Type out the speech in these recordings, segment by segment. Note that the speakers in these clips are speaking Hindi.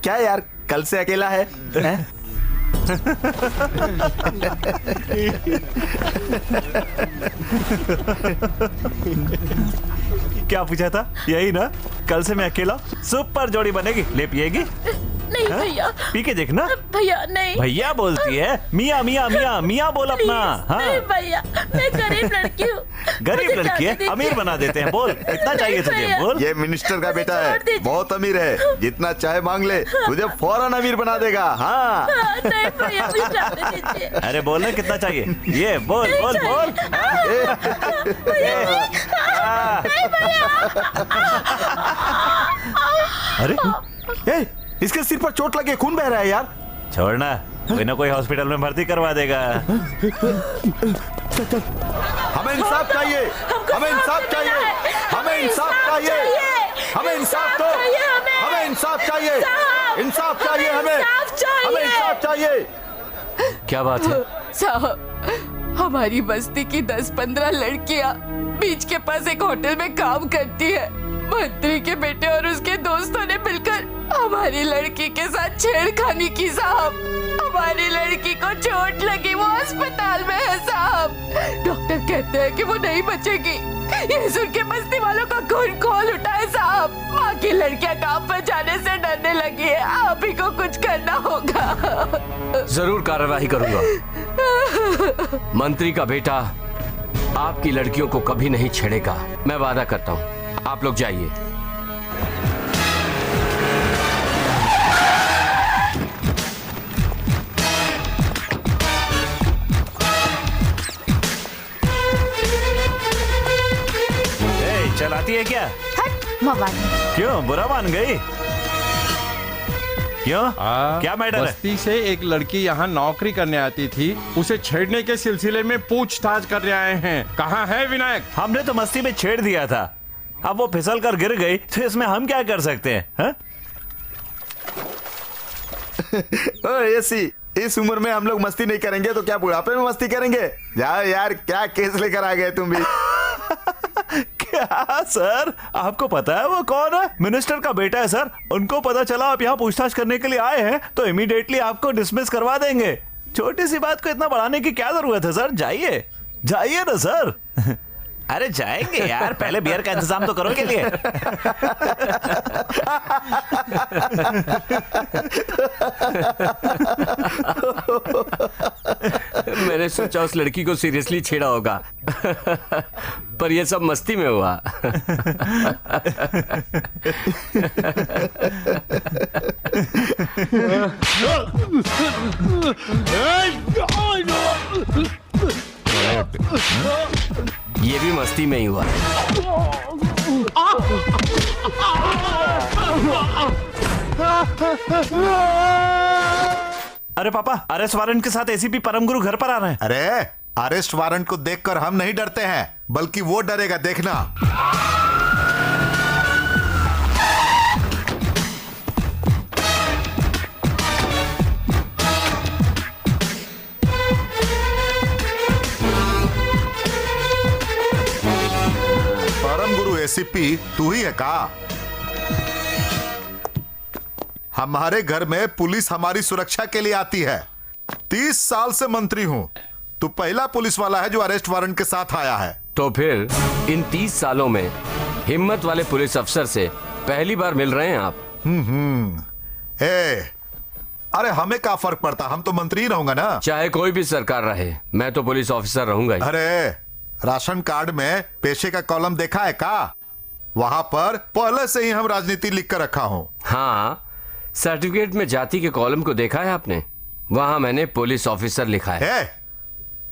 क्या यार, कल से अकेला है? क्या पूछा था? यही ना, कल से मैं अकेला। सुपर जोड़ी बनेगी। ले पिएगी? नहीं भैया, पी के देखना। भैया नहीं। भैया बोलती है। मियाँ मियाँ मियाँ मियाँ बोल अपना। हाँ नहीं भैया, मैं गरीब लड़की हूँ। गरीब लड़की है, अमीर बना देते हैं। बोल, कितना चाहिए तुझे? बोल। ये मिनिस्टर का बेटा है, बहुत अमीर है, जितना चाहे मांग ले, तुझे फौरन अमीर बना देगा। हाँ नहीं भैया, मुझे जाने दीजिए। अरे बोल ना, कितना चाहिए? ये बोल बोल बोल। अरे इसके सिर पर चोट लगी, खून बह रहा है यार। छोड़ना, कोई ना कोई हॉस्पिटल में भर्ती करवा देगा। हमें इंसाफ चाहिए, हमें इंसाफ चाहिए, हमें इंसाफ चाहिए, हमें इंसाफ दो, हमें इंसाफ चाहिए, इंसाफ चाहिए, हमें इंसाफ चाहिए। क्या बात है? साहब, हमारी बस्ती की 10-15 लड़कियां बीच के पास एक होटल में काम करती है। मंत्री के बेटे और उसके दोस्तों ने मिलकर हमारी लड़की के साथ छेड़खानी की साहब। हमारी लड़की को चोट लगी, वो अस्पताल में है साहब। डॉक्टर कहते हैं कि वो नहीं बचेगी। ये सुन के बस्ती वालों का खून खोल उठा है साहब। माँ की लड़कियां काम पर जाने से डरने लगी है। आप ही को कुछ करना होगा। जरूर कार्रवाई करूंगा। मंत्री का बेटा आपकी लड़कियों को कभी नहीं छेड़ेगा, मैं वादा करता हूँ। आप लोग जाइए। चलाती है क्या? हट मवान। क्यों, बुरा मान गई? क्यों? क्या मैटर है? बस्ती से एक लड़की यहाँ नौकरी करने आती थी, उसे छेड़ने के सिलसिले में पूछताछ करने आए हैं। कहाँ है विनायक? हमने तो मस्ती में छेड़ दिया था, अब वो फिसल कर गिर गई, तो इसमें हम क्या कर सकते हैं? ऐसी इस उम्र में हम लोग मस्ती नहीं करेंगे तो क्या बुढ़ापे में मस्ती करेंगे? जाओ यार, क्या केस लेकर आ गए तुम भी। क्या सर, आपको पता है वो कौन है? मिनिस्टर का बेटा है सर। उनको पता चला आप यहाँ पूछताछ करने के लिए आए हैं तो इमीडिएटली आपको डिसमिस करवा देंगे। छोटी सी बात को इतना बढ़ाने की क्या जरूरत है सर? जाइए जाइए ना सर। अरे जाएंगे यार, पहले बियर का इंतजाम तो करो के लिए। मैंने सोचा उस लड़की को सीरियसली छेड़ा होगा, पर यह सब मस्ती में हुआ। ये भी मस्ती में ही हुआ। अरे पापा, अरेस्ट वारंट के साथ एसीपी परम गुरु घर पर आ रहे हैं। अरे अरेस्ट वारंट को देखकर हम नहीं डरते हैं, बल्कि वो डरेगा, देखना। एसीपी तू ही है का? हमारे घर में पुलिस हमारी सुरक्षा के लिए आती है। 30 साल से मंत्री हूं, तू पहला पुलिस वाला है जो अरेस्ट वारंट के साथ आया है। तो फिर इन 30 सालों में हिम्मत वाले पुलिस अफसर से पहली बार मिल रहे हैं आप? अरे हमें क्या फर्क पड़ता, हम तो मंत्री ही रहूंगा ना। चाहे कोई भी सरकार रहे, मैं तो पुलिस ऑफिसर रहूंगा ही। अरे राशन कार्ड में पेशे का कॉलम देखा है का? वहां पर पहले से ही हम राजनीति लिख कर रखा हूं। हाँ, सर्टिफिकेट में जाति के कॉलम को देखा है आपने? वहां मैंने पुलिस ऑफिसर लिखा है।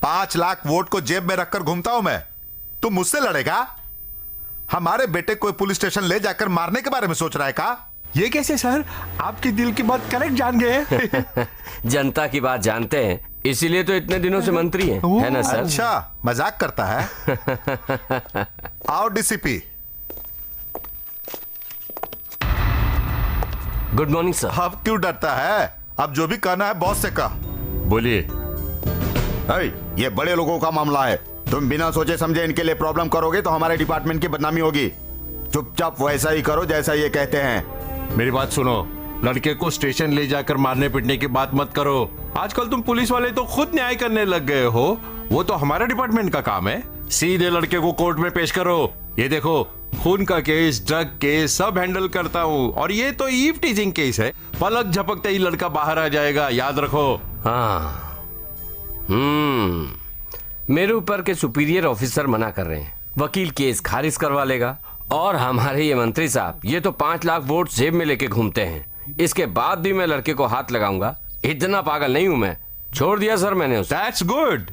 5 लाख वोट को जेब में रखकर घूमता हूं मैं, तुम मुझसे लड़ेगा? हमारे बेटे को पुलिस स्टेशन ले जाकर मारने के बारे में सोच रहा है का? ये कैसे सर, आपकी दिल की बात करेक्ट जान गए। जनता की बात जानते हैं, इसीलिए तो इतने दिनों से मंत्री हैं, है ना सर? अच्छा, मजाक करता है। आओ डीसीपी। Good morning sir. अब क्यों डरता है? अब जो भी कहना है बॉस से कह। बोलिए। ये बड़े लोगों का मामला है, तुम बिना सोचे समझे इनके लिए प्रॉब्लम करोगे तो हमारे डिपार्टमेंट की बदनामी होगी। चुपचाप वैसा ही करो जैसा ये कहते हैं। मेरी बात सुनो, लड़के को स्टेशन ले जाकर मारने पीटने की बात मत करो। आजकल तुम पुलिस वाले तो खुद न्याय करने लग गए हो, वो तो हमारे डिपार्टमेंट का काम है। सीधे लड़के को कोर्ट में पेश करो। ये देखो, खून का केस, ड्रग केस सब हैंडल करता हूँ, और ये तो ईव टीजिंग केस है। पलक झपकते ही लड़का बाहर आ जाएगा, याद रखो। हाँ। मेरे ऊपर के सुपीरियर ऑफिसर मना कर रहे हैं, वकील केस खारिज करवा लेगा, और हमारे ये मंत्री साहब ये तो 5 लाख वोट जेब में लेके घूमते हैं। इसके बाद भी मैं लड़के को हाथ लगाऊंगा? इतना पागल नहीं हूं मैं। छोड़ दिया सर मैंने उसे। That's good.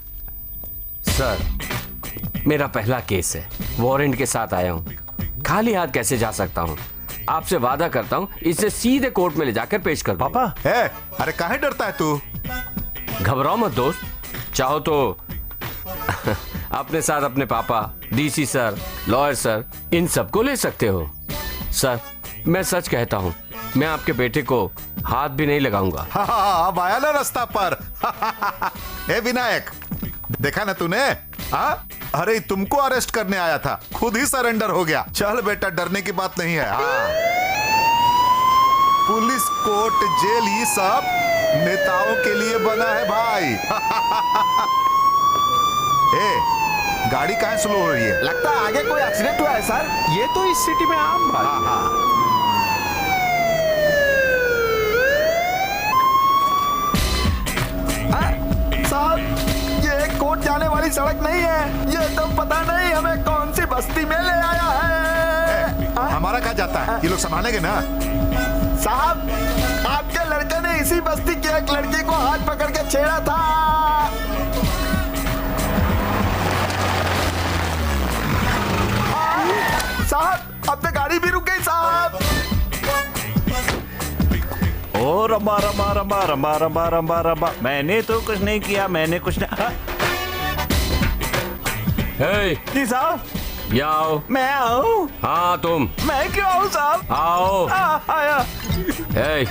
सर, मेरा पहला केस है, वारंट के साथ आया हूं, खाली हाथ कैसे जा सकता हूं? आपसे वादा करता हूं इसे सीधे कोर्ट में ले जाकर पेश कर दूंगा। पापा, अरे काहे डरता है तू? घबराओ मत दोस्त, चाहो तो अपने साथ अपने पापा, डीसी सर, लॉयर सर, इन सबको ले सकते हो। सर, मैं सच कहता हूं, मैं आपके बेटे को हाथ भी नहीं लगाऊंगा। अब आया ना रास्ता पर। हे विनायक, देखा ना तूने? हाँ, अरे तुमको अरेस्ट करने आया था, खुद ही सरेंडर हो गया। चल बेटा, डरने की बात नहीं है। हाँ। पुलिस, कोर्ट, जेल, ये सब नेताओं के लिए बना है भाई। गाड़ी कहाँ स्लो हो रही है? लगता है आगे कोई एक्सीडेंट हुआ है सर। ये तो इस सिटी में आम बात। हाँ हाँ। साहब, ये कोर्ट जाने वाली सड़क नहीं है। ये तो पता नहीं हमें कौन सी बस्ती में ले आया है। हमारा कहाँ जाता है? ये लोग संभालेंगे ना? साहब, आपके लड़के ने इसी बस्ती की एक लड़की को हाथ पकड़ के छेड़ा था। साहब, अब तो गाड़ी भी रुक गई साहब। ओ रंबा रंबा रंबा रंबा रंबा रंबा रंबा, मैंने तो कुछ नहीं किया, मैंने कुछ नहीं। हे, जी साहब, ये आओ। मैं आऊं? हाँ तुम। मैं क्यों आऊं साहब? आओ। आया। हे,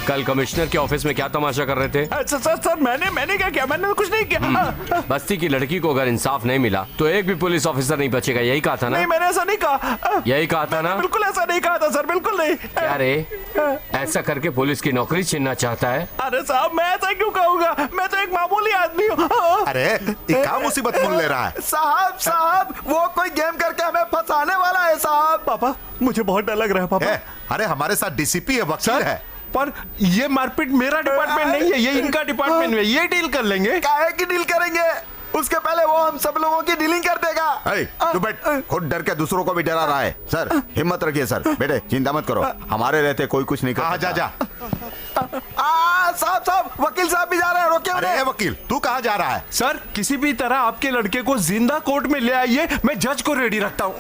कल कमिश्नर के ऑफिस में क्या तमाशा कर रहे थे? सर, मैंने क्या किया? मैंने कुछ नहीं किया। बस्ती की लड़की को अगर इंसाफ नहीं मिला तो एक भी पुलिस ऑफिसर नहीं बचेगा, यही कहा था ना? नहीं, मैंने ऐसा नहीं कहा। यही कहा था ना? बिल्कुल ऐसा नहीं कहा था सर, बिल्कुल नहीं। क्या रे, ऐसा करके पुलिस की नौकरी छीनना चाहता है? अरे साहब, मैं ऐसा क्यों कहूँगा? मैं तो एक मामूली आदमी हूँ। अरे ये क्या मुसीबत मोल ले रहा है? साहब, वो कोई गेम करके हमें फंसाने वाला है साहब। पापा, मुझे बहुत डर लग रहा है पापा। अरे हमारे साथ डीसीपी है, वकील है। पर ये मारपीट मेरा डिपार्टमेंट नहीं है, ये इनका डिपार्टमेंट है, ये डील कर लेंगे। काहे की डील करेंगे? उसके पहले वो हम सब लोगों की डीलिंग कर देगा। तू बैठ, खुद डर के दूसरों को भी डरा रहा है। सर, हिम्मत रखिए सर। बेटे, चिंता मत करो, हमारे रहते कोई कुछ नहीं कर। जा। साहब, वकील साहब भी जा रहे हैं, रोके उन्हें। अरे वकील, तू कहाँ जा रहा है? सर, किसी भी तरह आपके लड़के को जिंदा कोर्ट में ले आइए, मैं जज को रेडी रखता हूँ।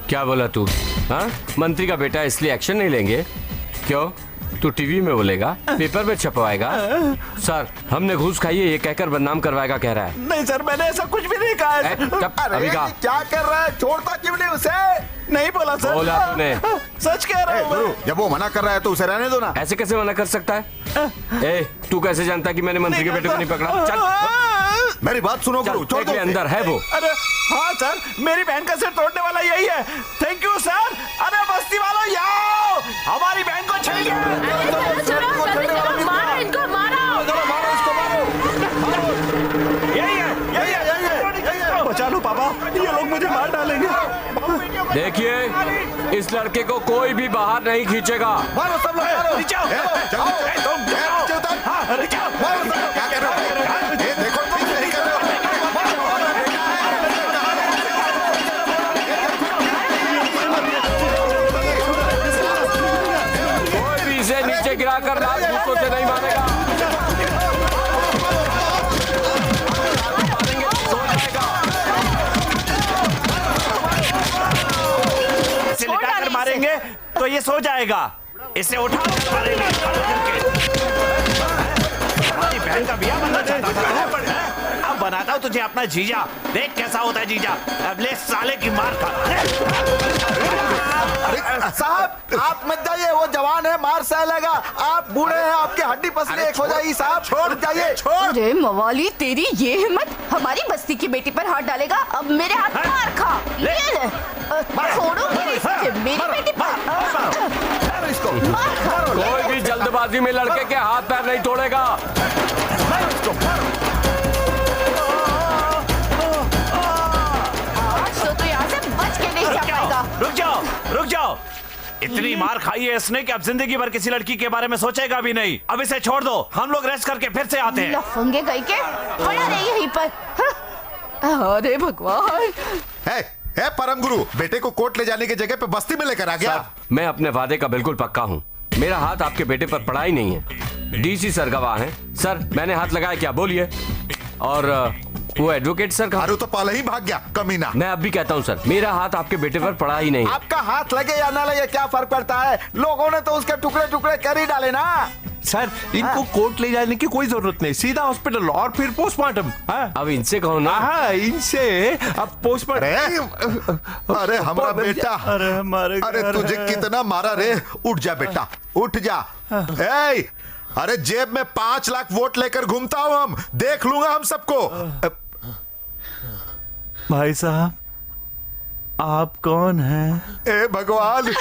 क्या बोला तू? हाँ, मंत्री का बेटा इसलिए एक्शन नहीं लेंगे? क्यों? तू टीवी में बोलेगा, पेपर में छपवाएगा? सर, हमने घूस खाई है ये कहकर बदनाम करवाएगा कह रहा है। नहीं सर, मैंने ऐसा कुछ भी नहीं कहा है। अभी कहा। क्या कर रहा है? छोड़ता क्यों नहीं उसे? नहीं बोला सर। बोला तूने। सच कह रहा हूँ। जब वो मना कर रहा है तो उसे रहने दो ना। ऐसे कैसे मना कर सकता है? तू कैसे जानता कि मैंने मंत्री के बेटे को नहीं पकड़ा? चल, मेरी बात सुनो गुरु, छोड़ दो। अंदर है वो। अरे हाँ सर, मेरी बहन का सिर तोड़ने वाला यही है। Thank you sir. अरे बस्ती वालों, याओ, हमारी बहन को छेड़ गया। मारो इनको, यही है। बचा लो पापा, ये लोग मुझे मार डालेंगे। देखिए, इस लड़के को कोई भी बाहर नहीं खींचेगा। मारो सब लोग, मारो। अरे क्या क्या कर रहे हो? देखो, तुम नहीं कर रहे हो। कोई भी इसे नीचे गिरा कर लाल घूसों से नहीं मारेगा। इसे लिटा कर मारेंगे तो ये सो जाएगा। इसे उठा कर मारेंगे। हमारी बहन का बिया बनना चाहता था। अब बनाता हूँ तुझे अपना जीजा, देख कैसा होता है जीजा। अगले साले की मार खा। साहब, आप मत जाइए, वो जवान है, मार सह लेगा। आप बूढ़े हैं, आपकी हड्डी पसली एक हो जाएगी साहब। छोड़ जाइए। अरे मवाली, तेरी ये हिम्मत, हमारी बस्ती की बेटी पर हाथ डालेगा? अब मेरे हाथ मार खा। ये ले, छोड़ूंगी नहीं तुझे, जल्दबाजी में लड़के के हाथ पैर नहीं तोड़ेगा। आज तो यहाँ से बच के नहीं जा पाएगा। रुक जाओ। इतनी मार खाई है इसने कि अब जिंदगी भर किसी लड़की के बारे में सोचेगा भी नहीं। अब इसे छोड़ दो, हम लोग रेस्ट करके फिर से आते हैं। लफंगे गई के खड़ा रही यहीं पर। हाँ? अरे भगवान। है परम गुरु, बेटे को कोर्ट ले जाने की जगह पे बस्ती में लेकर आ गया। सर, मैं अपने वादे का बिल्कुल पक्का हूँ। मेरा हाथ आपके बेटे पर पड़ा ही नहीं है। डीसी सर गवाह हैं। सर, मैंने हाथ लगाया क्या? बोलिए। और वो एडवोकेट सर कहाँ? अरे तो पहले ही भाग गया कमीना। मैं अब भी कहता हूँ सर, मेरा हाथ आपके बेटे पर पड़ा ही नहीं। आपका हाथ लगे या ना लगे क्या फर्क पड़ता है? लोगों ने तो उसके टुकड़े टुकड़े कर ही डाले ना। सर, इनको कोर्ट ले जाने की कोई जरूरत नहीं, सीधा हॉस्पिटल और फिर पोस्टमार्टम। अब इनसे कहो ना। हाँ, इनसे अब पोस्टमार्टम। अरे हमारा बेटा, अरे हमारे अरे घर तुझे है। कितना मारा रे। उठ जा बेटा, उठ जा। ए, अरे जेब में 5 लाख वोट लेकर घूमता हूं, हम देख लूंगा हम सबको। भाई साहब, आप कौन हैं? ए भगवान,